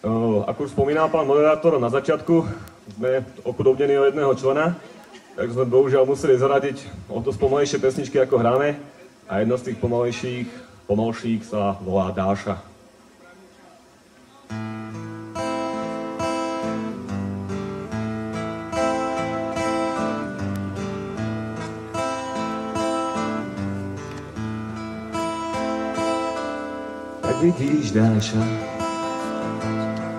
Ako už spomínal pán moderátor, na začiatku sme ochudobnení o jedného člena, takže sme bohužiaľ museli zaradiť o dosť pomalejšie pesničky, ako hráme. A jedna z tých pomalších sa volá Dáša. Tak vidíš, Dáša,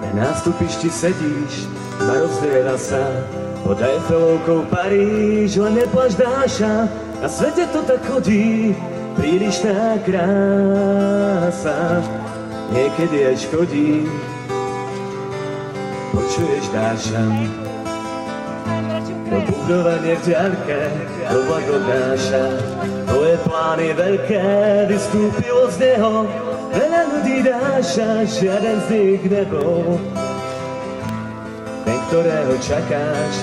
na nástupišti sedíš, ma rozdiera sa pod Eiffelovkou Paríž, len neplač, Dáša, na svete to tak chodí, prílišná krása, niekedy aj škodí. Počuješ, Dáša, to bubnovanie v diaľke, to vlak odnáša, tvoje plány veľké, vystúpilo z neho veľa ľudí, Dáša, žiaden z nich nebol ten, ktorého čakáš.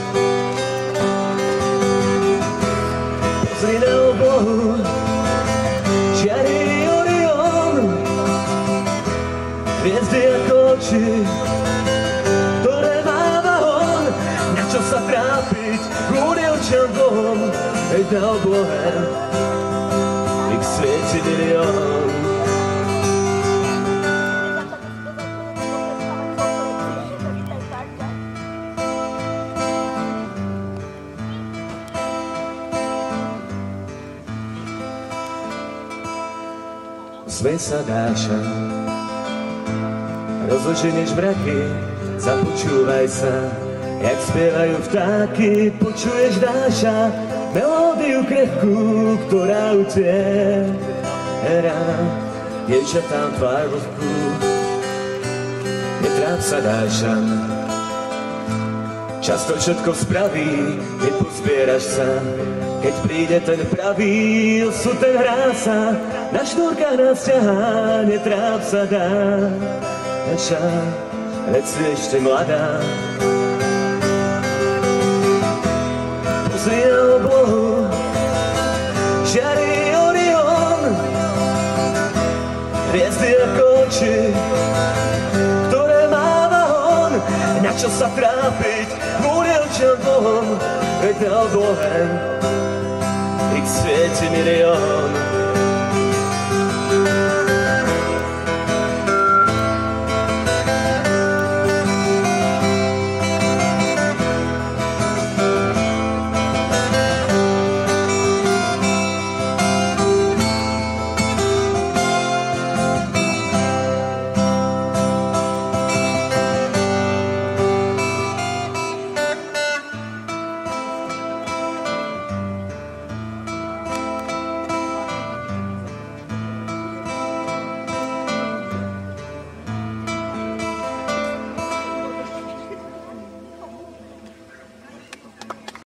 Pozri na oblohu, čiary Orion, hviezdy ako oči, ktoré máva on. Na čo sa trápiť kvôli očiam dvom, veď na oblohe ich svieti milión. Smej sa, Dáša, rozoženeš mraky, započúvaj sa, jak spievajú vtáky. Počuješ, Dáša, melódiu krehkú, ktorá utiera dievčatám tvár vlhkú. Netráp sa, Dáša, často všetko spraví, nepozbieraš sa. Keď príde ten pravý osud, ten hrá sa, na šnúrkach nás ťahá, netráp sa, Dáša, veď si ešte mladá. Pozri na oblohu, žiari Orion, hviezdy ako oči, ktoré máva on. Na čo sa trápiť kvôli očiam dvom, veď na oblohe ich svieti milión.